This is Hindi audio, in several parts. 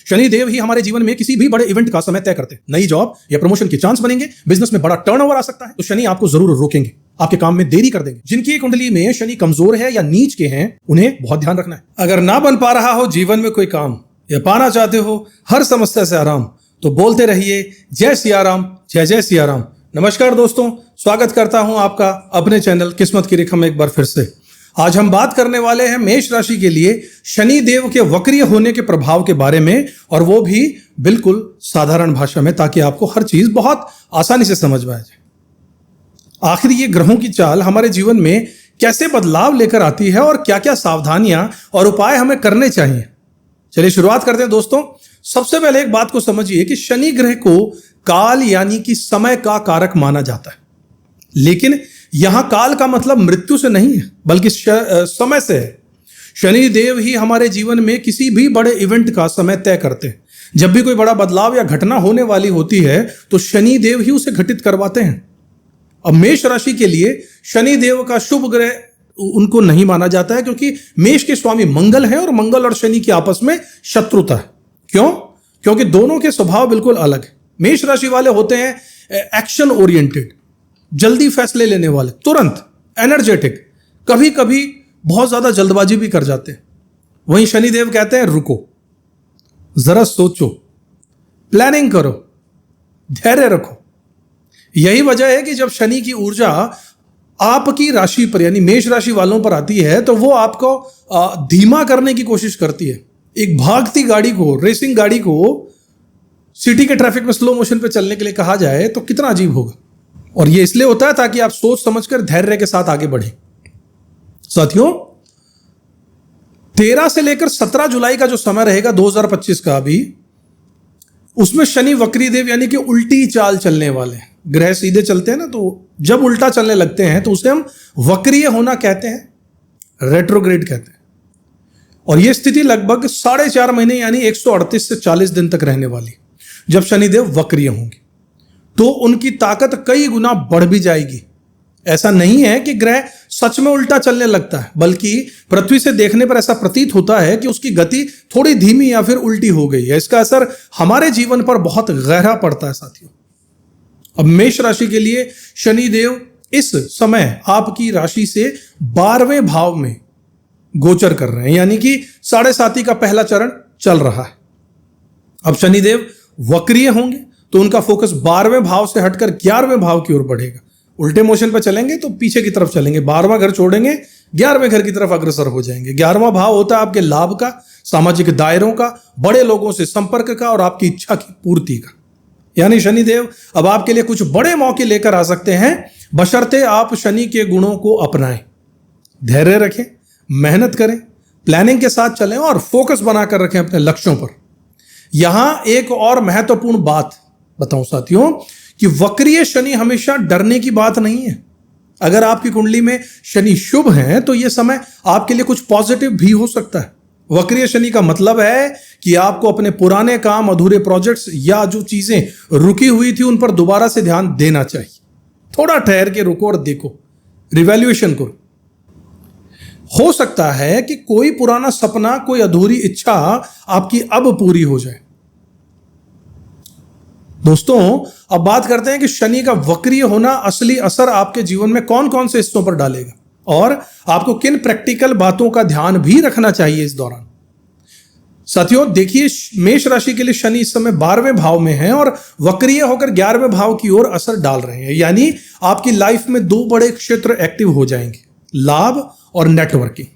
शनिदेव ही हमारे जीवन में किसी भी बड़े इवेंट का समय तय करते हैं। नई जॉब या प्रमोशन के चांस बनेंगे, बिजनेस में बड़ा टर्नओवर आ सकता है, तो शनि आपको जरूर रोकेंगे, आपके काम में देरी कर देंगे। जिनकी कुंडली में शनि कमजोर है या नीच के हैं, उन्हें बहुत ध्यान रखना है। अगर ना बन पा रहा हो जीवन में कोई काम या पाना चाहते हो हर समस्या से आराम, तो बोलते रहिए जय सिया राम, जय जय सिया राम। नमस्कार दोस्तों, स्वागत करता हूं आपका अपने चैनल किस्मत की रेखा में एक बार फिर से। आज हम बात करने वाले हैं मेष राशि के लिए शनि देव के वक्रीय होने के प्रभाव के बारे में, और वो भी बिल्कुल साधारण भाषा में, ताकि आपको हर चीज बहुत आसानी से समझ में आ जाए। आखिर ये ग्रहों की चाल हमारे जीवन में कैसे बदलाव लेकर आती है और क्या क्या सावधानियां और उपाय हमें करने चाहिए। चलिए शुरुआत करते हैं दोस्तों। सबसे पहले एक बात को समझिए कि शनि ग्रह को काल यानी कि समय का कारक माना जाता है, लेकिन यहां काल का मतलब मृत्यु से नहीं है, बल्कि समय से है। शनि देव ही हमारे जीवन में किसी भी बड़े इवेंट का समय तय करते हैं। जब भी कोई बड़ा बदलाव या घटना होने वाली होती है तो शनि देव ही उसे घटित करवाते हैं। अब मेष राशि के लिए शनि देव का शुभ ग्रह उनको नहीं माना जाता है, क्योंकि मेष के स्वामी मंगल है और मंगल और शनि की आपस में शत्रुता है। क्यों? क्योंकि दोनों के स्वभाव बिल्कुल अलग है। मेष राशि वाले होते हैं एक्शन ओरिएंटेड, जल्दी फैसले लेने वाले, तुरंत एनर्जेटिक, कभी कभी बहुत ज्यादा जल्दबाजी भी कर जाते हैं। वहीं शनिदेव कहते हैं रुको, जरा सोचो, प्लानिंग करो, धैर्य रखो। यही वजह है कि जब शनि की ऊर्जा आपकी राशि पर यानी मेष राशि वालों पर आती है तो वो आपको धीमा करने की कोशिश करती है। एक भागती गाड़ी को, रेसिंग गाड़ी को सिटी के ट्रैफिक में स्लो मोशन पे चलने के लिए कहा जाए तो कितना अजीब होगा। और ये इसलिए होता है ताकि आप सोच समझकर धैर्य के साथ आगे बढ़ें। साथियों, 13 से लेकर 17 जुलाई का जो समय रहेगा 2025 का, अभी उसमें शनि वक्री देव यानी कि उल्टी चाल चलने वाले हैं। ग्रह सीधे चलते हैं ना, तो जब उल्टा चलने लगते हैं तो उसे हम वक्रीय होना कहते हैं, रेट्रोग्रेड कहते हैं। और यह स्थिति लगभग 4.5 महीने यानी 138 से 40 दिन तक रहने वाली। जब शनिदेव वक्रीय होंगे तो उनकी ताकत कई गुना बढ़ भी जाएगी। ऐसा नहीं है कि ग्रह सच में उल्टा चलने लगता है, बल्कि पृथ्वी से देखने पर ऐसा प्रतीत होता है कि उसकी गति थोड़ी धीमी या फिर उल्टी हो गई है। इसका असर हमारे जीवन पर बहुत गहरा पड़ता है साथियों। अब मेष राशि के लिए शनिदेव इस समय आपकी राशि से 12वें भाव में गोचर कर रहे हैं, यानी कि 7.5 का पहला चरण चल रहा है। अब शनिदेव वक्रीय होंगे तो उनका फोकस 12वें भाव से हटकर 11वें भाव की ओर बढ़ेगा। उल्टे मोशन पर चलेंगे तो पीछे की तरफ चलेंगे, 12वां घर छोड़ेंगे, 11वें घर की तरफ अग्रसर हो जाएंगे। 11वां भाव होता है आपके लाभ का, सामाजिक दायरों का, बड़े लोगों से संपर्क का और आपकी इच्छा की पूर्ति का। यानी शनिदेव अब आपके लिए कुछ बड़े मौके लेकर आ सकते हैं, बशर्ते आप शनि के गुणों को अपनाएं। धैर्य रखें, मेहनत करें, प्लानिंग के साथ चलें और फोकस बनाकर रखें अपने लक्ष्यों पर। यहां एक और महत्वपूर्ण बात बताऊं साथियों कि वक्रीय शनि हमेशा डरने की बात नहीं है। अगर आपकी कुंडली में शनि शुभ है तो यह समय आपके लिए कुछ पॉजिटिव भी हो सकता है। वक्रीय शनि का मतलब है कि आपको अपने पुराने काम, अधूरे प्रोजेक्ट्स या जो चीजें रुकी हुई थी उन पर दोबारा से ध्यान देना चाहिए। थोड़ा ठहर के रुको और देखो, रिवैल्यूएशन करो। हो सकता है कि कोई पुराना सपना, कोई अधूरी इच्छा आपकी अब पूरी हो जाए। दोस्तों, अब बात करते हैं कि शनि का वक्रीय होना असली असर आपके जीवन में कौन कौन से हिस्सों पर डालेगा और आपको किन प्रैक्टिकल बातों का ध्यान भी रखना चाहिए इस दौरान। साथियों देखिए, मेष राशि के लिए शनि इस समय 12वें भाव में है और वक्रीय होकर 11वें भाव की ओर असर डाल रहे हैं। यानी आपकी लाइफ में 2 बड़े क्षेत्र एक्टिव हो जाएंगे, लाभ और नेटवर्किंग।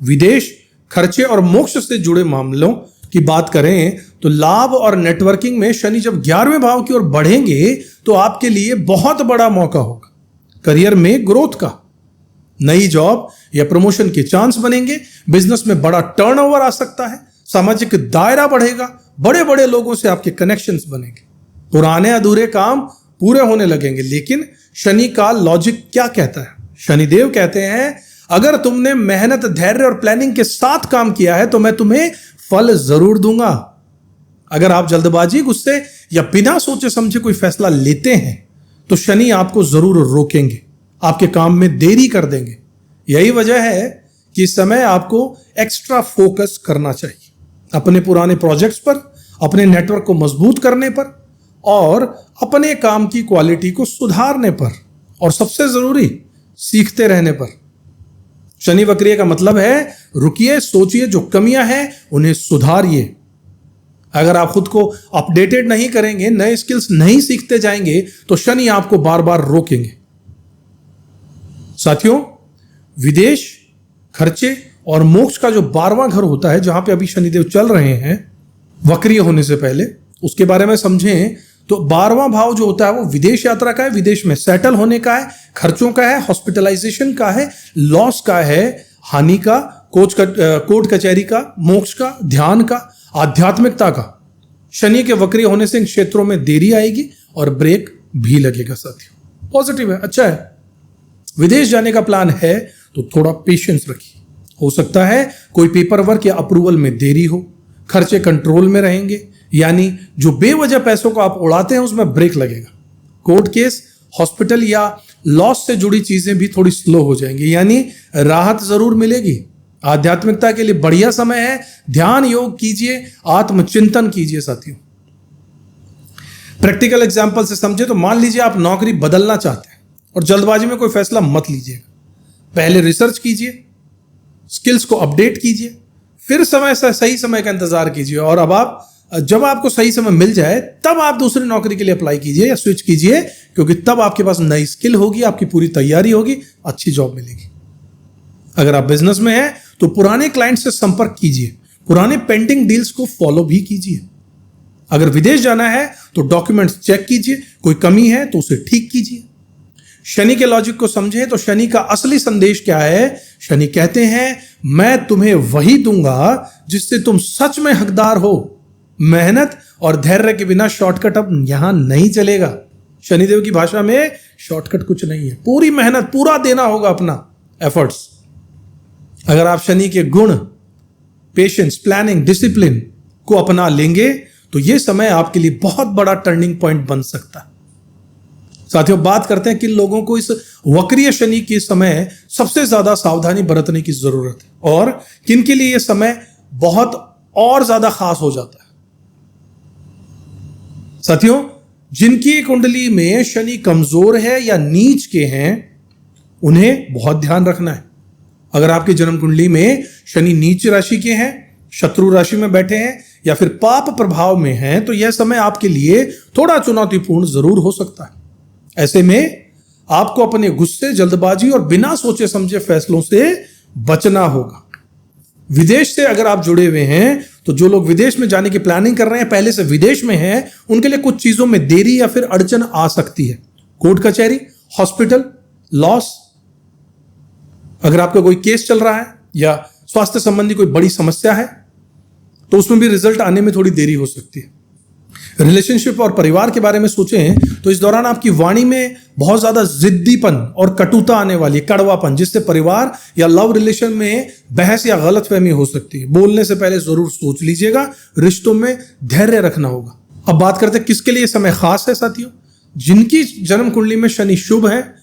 विदेश, खर्चे और मोक्ष से जुड़े मामलों की बात करें तो लाभ और नेटवर्किंग में शनि जब 11वें भाव की ओर बढ़ेंगे तो आपके लिए बहुत बड़ा मौका होगा। करियर में ग्रोथ का, नई जॉब या प्रमोशन के चांस बनेंगे, बिजनेस में बड़ा टर्नओवर आ सकता है, सामाजिक दायरा बढ़ेगा, बड़े बड़े लोगों से आपके कनेक्शंस बनेंगे, पुराने अधूरे काम पूरे होने लगेंगे। लेकिन शनि का लॉजिक क्या कहता है? शनिदेव कहते हैं अगर तुमने मेहनत, धैर्य और प्लानिंग के साथ काम किया है तो मैं तुम्हें फल जरूर दूंगा। अगर आप जल्दबाजी, गुस्से या बिना सोचे समझे कोई फैसला लेते हैं तो शनि आपको जरूर रोकेंगे, आपके काम में देरी कर देंगे। यही वजह है कि इस समय आपको एक्स्ट्रा फोकस करना चाहिए अपने पुराने प्रोजेक्ट्स पर, अपने नेटवर्क को मजबूत करने पर और अपने काम की क्वालिटी को सुधारने पर और सबसे जरूरी सीखते रहने पर। शनि वक्रिय का मतलब है रुकिए, सोचिए, जो कमियां हैं उन्हें सुधारिए। अगर आप खुद को अपडेटेड नहीं करेंगे, नए स्किल्स नहीं सीखते जाएंगे, तो शनि आपको बार बार रोकेंगे। साथियों, विदेश, खर्चे और मोक्ष का जो 12वां घर होता है, जहां पे अभी शनिदेव चल रहे हैं वक्रिय होने से पहले, उसके बारे में समझें तो 12वां भाव जो होता है वो विदेश यात्रा का है, विदेश में सेटल होने का है, खर्चों का है, हॉस्पिटलाइजेशन का है, लॉस का है, हानि का, कोर्ट कचहरी का, मोक्ष का, ध्यान का, आध्यात्मिकता का। शनि के वक्रिय होने से इन क्षेत्रों में देरी आएगी और ब्रेक भी लगेगा। साथियों, पॉजिटिव है, अच्छा है। विदेश जाने का प्लान है तो थोड़ा पेशेंस रखिए। हो सकता है कोई पेपर वर्क या अप्रूवल में देरी हो, खर्चे कंट्रोल में रहेंगे, यानी जो बेवजह पैसों को आप उड़ाते हैं उसमें ब्रेक लगेगा। कोर्ट केस, हॉस्पिटल या लॉस से जुड़ी चीजें भी थोड़ी स्लो हो जाएंगी, यानी राहत जरूर मिलेगी। आध्यात्मिकता के लिए बढ़िया समय है, ध्यान योग कीजिए, आत्मचिंतन कीजिए। साथियों, प्रैक्टिकल एग्जांपल से समझे तो मान लीजिए आप नौकरी बदलना चाहते हैं और जल्दबाजी में कोई फैसला मत लीजिएगा। पहले रिसर्च कीजिए, स्किल्स को अपडेट कीजिए, फिर सही समय का इंतजार कीजिए, और अब जब आपको सही समय मिल जाए तब आप दूसरी नौकरी के लिए अप्लाई कीजिए या स्विच कीजिए, क्योंकि तब आपके पास नई स्किल होगी, आपकी पूरी तैयारी होगी, अच्छी जॉब मिलेगी। अगर आप बिजनेस में हैं तो पुराने क्लाइंट से संपर्क कीजिए, पुराने पेंडिंग डील्स को फॉलो भी कीजिए। अगर विदेश जाना है तो डॉक्यूमेंट्स चेक कीजिए, कोई कमी है तो उसे ठीक कीजिए। शनि के लॉजिक को समझे तो शनि का असली संदेश क्या है? शनि कहते हैं मैं तुम्हें वही दूंगा जिससे तुम सच में हकदार हो। मेहनत और धैर्य के बिना शॉर्टकट अब यहां नहीं चलेगा। शनिदेव की भाषा में शॉर्टकट कुछ नहीं है, पूरी मेहनत, पूरा देना होगा अपना एफर्ट्स। अगर आप शनि के गुण, पेशेंस, प्लानिंग, डिसिप्लिन को अपना लेंगे तो यह समय आपके लिए बहुत बड़ा टर्निंग पॉइंट बन सकता है। साथियों, बात करते हैं किन लोगों को इस वक्रीय शनि के समय सबसे ज्यादा सावधानी बरतने की जरूरत है और किन के लिए यह समय बहुत और ज्यादा खास हो जाता है। साथियों, जिनकी कुंडली में शनि कमजोर है या नीच के हैं, उन्हें बहुत ध्यान रखना है। अगर आपकी जन्म कुंडली में शनि नीच राशि के हैं, शत्रु राशि में बैठे हैं या फिर पाप प्रभाव में हैं, तो यह समय आपके लिए थोड़ा चुनौतीपूर्ण जरूर हो सकता है। ऐसे में आपको अपने गुस्से, जल्दबाजी और बिना सोचे समझे फैसलों से बचना होगा। विदेश से अगर आप जुड़े हुए हैं तो जो लोग विदेश में जाने की प्लानिंग कर रहे हैं, पहले से विदेश में हैं, उनके लिए कुछ चीजों में देरी या फिर अड़चन आ सकती है। कोर्ट कचहरी, हॉस्पिटल, लॉस, अगर आपका कोई केस चल रहा है या स्वास्थ्य संबंधी कोई बड़ी समस्या है तो उसमें भी रिजल्ट आने में थोड़ी देरी हो सकती है। रिलेशनशिप और परिवार के बारे में सोचें तो इस दौरान आपकी वाणी में बहुत ज्यादा जिद्दीपन और कटुता आने वाली है, कड़वापन, जिससे परिवार या लव रिलेशन में बहस या गलतफहमी हो सकती है। बोलने से पहले जरूर सोच लीजिएगा, रिश्तों में धैर्य रखना होगा। अब बात करते हैं किसके लिए समय खास है। साथियों, जिनकी जन्म कुंडली में शनि शुभ है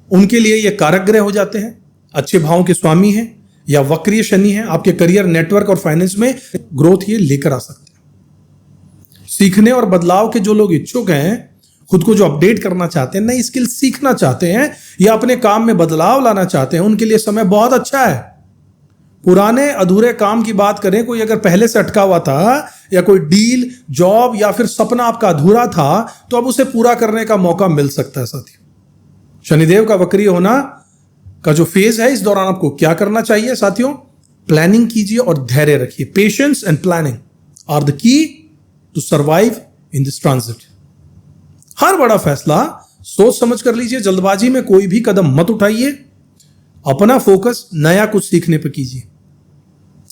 उनके लिए यह कारक ग्रह हो जाते हैं, अच्छे भावों के स्वामी हैं या वक्रीय शनि है, आपके करियर, नेटवर्क और फाइनेंस में ग्रोथ ये लेकर आ सकते हैं। सीखने और बदलाव के जो लोग इच्छुक हैं, खुद को जो अपडेट करना चाहते हैं, नई स्किल सीखना चाहते हैं या अपने काम में बदलाव लाना चाहते हैं, उनके लिए समय बहुत अच्छा है। पुराने अधूरे काम की बात करें, कोई अगर पहले से अटका हुआ था या कोई डील, जॉब या फिर सपना आपका अधूरा था तो अब उसे पूरा करने का मौका मिल सकता है। साथियों, शनिदेव का वक्रीय होना का जो फेज है, इस दौरान आपको क्या करना चाहिए? साथियों, प्लानिंग कीजिए और धैर्य रखिए। Patience and planning are the key to survive in this transit. हर बड़ा फैसला सोच समझ कर लीजिए, जल्दबाजी में कोई भी कदम मत उठाइए। अपना फोकस नया कुछ सीखने पर कीजिए,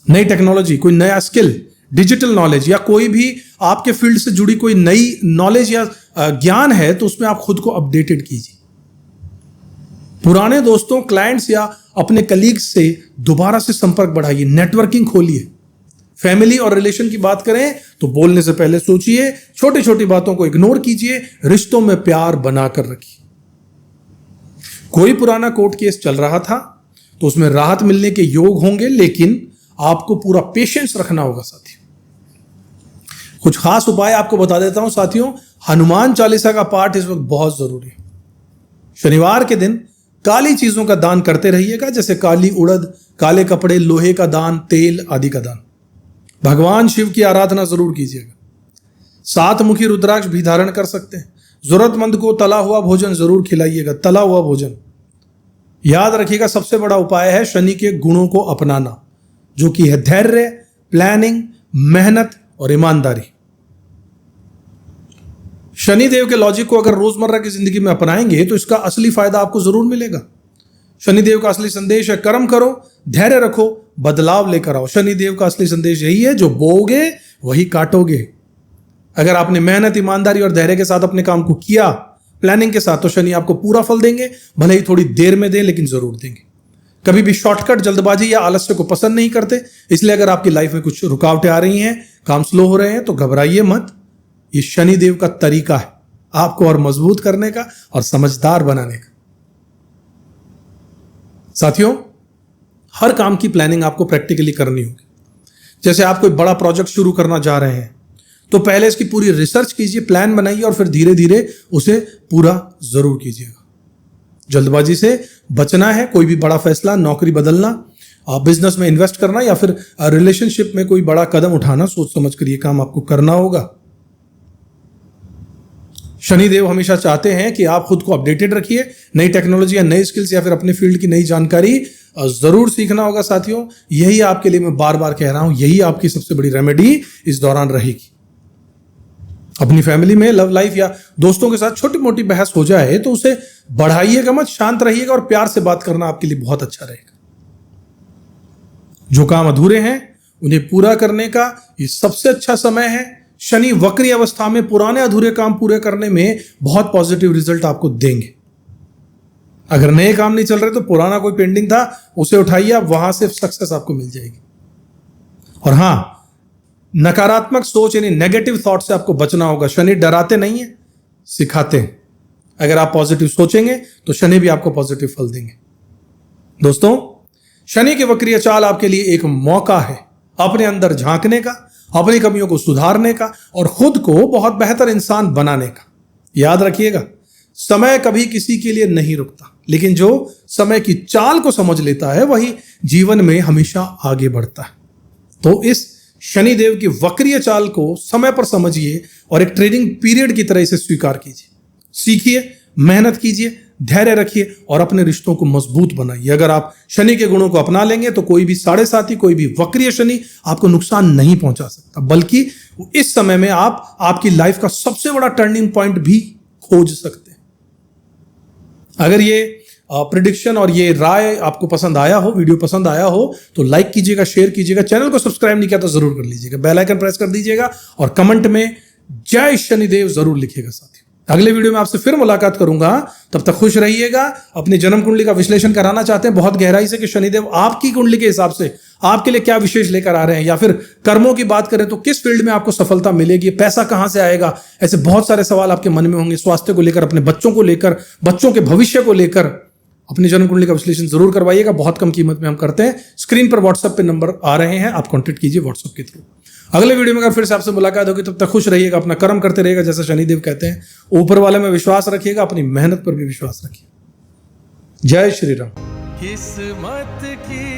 नई टेक्नोलॉजी, कोई नया स्किल, डिजिटल नॉलेज या कोई भी आपके फील्ड से जुड़ी कोई नई नॉलेज या ज्ञान है तो उसमें आप खुद को अपडेटेड कीजिए। पुराने दोस्तों, क्लाइंट्स या अपने कलीग्स से दोबारा से संपर्क बढ़ाइए, नेटवर्किंग खोलिए। फैमिली और रिलेशन की बात करें तो बोलने से पहले सोचिए, छोटी छोटी बातों को इग्नोर कीजिए, रिश्तों में प्यार बनाकर रखिए। कोई पुराना कोर्ट केस चल रहा था तो उसमें राहत मिलने के योग होंगे, लेकिन आपको पूरा पेशेंस रखना होगा। साथियों, कुछ खास उपाय आपको बता देता हूं साथियों। हनुमान चालीसा का पाठ इस वक्त बहुत जरूरी है। शनिवार के दिन काली चीजों का दान करते रहिएगा, जैसे काली उड़द, काले कपड़े, लोहे का दान, तेल आदि का दान। भगवान शिव की आराधना जरूर कीजिएगा। 7 मुखी रुद्राक्ष भी धारण कर सकते हैं। जरूरतमंद को तला हुआ भोजन जरूर खिलाइएगा, तला हुआ भोजन। याद रखिएगा, सबसे बड़ा उपाय है शनि के गुणों को अपनाना, जो कि है धैर्य, प्लानिंग, मेहनत और ईमानदारी। शनिदेव के लॉजिक को अगर रोजमर्रा की जिंदगी में अपनाएंगे तो इसका असली फायदा आपको जरूर मिलेगा। शनिदेव का असली संदेश है कर्म करो, धैर्य रखो, बदलाव लेकर आओ। शनिदेव का असली संदेश यही है, जो बोओगे वही काटोगे। अगर आपने मेहनत, ईमानदारी और धैर्य के साथ अपने काम को किया, प्लानिंग के साथ, तो शनि आपको पूरा फल देंगे। भले ही थोड़ी देर में दें, लेकिन जरूर देंगे। कभी भी शॉर्टकट, जल्दबाजी या आलस्य को पसंद नहीं करते। इसलिए अगर आपकी लाइफ में कुछ रुकावटें आ रही हैं, काम स्लो हो रहे हैं, तो घबराइए मत। ये शनिदेव का तरीका है आपको और मजबूत करने का और समझदार बनाने का। साथियों, हर काम की प्लानिंग आपको प्रैक्टिकली करनी होगी। जैसे आप कोई बड़ा प्रोजेक्ट शुरू करना जा रहे हैं, तो पहले इसकी पूरी रिसर्च कीजिए, प्लान बनाइए और फिर धीरे धीरे उसे पूरा जरूर कीजिएगा। जल्दबाजी से बचना है। कोई भी बड़ा फैसला, नौकरी बदलना, बिजनेस में इन्वेस्ट करना या फिर रिलेशनशिप में कोई बड़ा कदम उठाना, सोच समझ कर ये काम आपको करना होगा। शनिदेव हमेशा चाहते हैं कि आप खुद को अपडेटेड रखिए। नई टेक्नोलॉजी या नई स्किल्स या फिर अपने फील्ड की नई जानकारी जरूर सीखना होगा साथियों। यही आपके लिए, मैं बार बार कह रहा हूं, यही आपकी सबसे बड़ी रेमेडी इस दौरान रहेगी। अपनी फैमिली में, लव लाइफ या दोस्तों के साथ छोटी मोटी बहस हो जाए तो उसे बढ़ाइएगा मत, शांत रहिएगा और प्यार से बात करना आपके लिए बहुत अच्छा रहेगा। जो काम अधूरे हैं उन्हें पूरा करने का ये सबसे अच्छा समय है। शनि वक्री अवस्था में पुराने अधूरे काम पूरे करने में बहुत पॉजिटिव रिजल्ट आपको देंगे। अगर नए काम नहीं चल रहे तो पुराना कोई पेंडिंग था उसे उठाइए, आप वहां से सक्सेस आपको मिल जाएगी। और हां, नकारात्मक सोच यानी नेगेटिव थॉट से आपको बचना होगा। शनि डराते नहीं है, सिखाते हैं। अगर आप पॉजिटिव सोचेंगे तो शनि भी आपको पॉजिटिव फल देंगे। दोस्तों, शनि की वक्रीय चाल आपके लिए एक मौका है अपने अंदर झांकने का, अपनी कमियों को सुधारने का और खुद को बहुत बेहतर इंसान बनाने का। याद रखिएगा, समय कभी किसी के लिए नहीं रुकता, लेकिन जो समय की चाल को समझ लेता है वही जीवन में हमेशा आगे बढ़ता है। तो इस शनिदेव की वक्रीय चाल को समय पर समझिए और एक ट्रेनिंग पीरियड की तरह इसे स्वीकार कीजिए। सीखिए, मेहनत कीजिए, धैर्य रखिए और अपने रिश्तों को मजबूत बनाइए। अगर आप शनि के गुणों को अपना लेंगे तो कोई भी साढ़े साथी, कोई भी वक्रीय शनि आपको नुकसान नहीं पहुंचा सकता, बल्कि इस समय में आप आपकी लाइफ का सबसे बड़ा टर्निंग पॉइंट भी खोज सकते हैं। अगर ये प्रेडिक्शन और ये राय आपको पसंद आया हो, वीडियो पसंद आया हो, तो लाइक कीजिएगा, शेयर कीजिएगा। चैनल को सब्सक्राइब नहीं किया तो जरूर कर लीजिएगा। बेल आइकन प्रेस कर दीजिएगा और कमेंट में जय शनिदेव जरूर लिखिएगा साथियों। अगले वीडियो में आपसे फिर मुलाकात करूंगा, तब तक खुश रहिएगा। अपनी जन्म कुंडली का विश्लेषण कराना चाहते हैं बहुत गहराई से कि शनिदेव आपकी कुंडली के हिसाब से आपके लिए क्या विशेष लेकर आ रहे हैं, या फिर कर्मों की बात करें तो किस फील्ड में आपको सफलता मिलेगी, पैसा कहां से आएगा, ऐसे बहुत सारे सवाल आपके मन में होंगे। स्वास्थ्य को लेकर, अपने बच्चों को लेकर, बच्चों के भविष्य को लेकर अपनी जन्म कुंडली का विश्लेषण जरूर करवाइएगा। बहुत कम कीमत में हम करते हैं। स्क्रीन पर व्हाट्सएप पे नंबर आ रहे हैं, आप कॉन्टेक्ट कीजिए व्हाट्सएप के थ्रू। अगले वीडियो में अगर फिर से आपसे मुलाकात होगी, तब तक खुश रहिएगा, अपना कर्म करते रहिएगा, जैसा शनिदेव कहते हैं। ऊपर वाले में विश्वास रखिएगा, अपनी मेहनत पर भी विश्वास रखिए। जय श्री राम। किस्मत की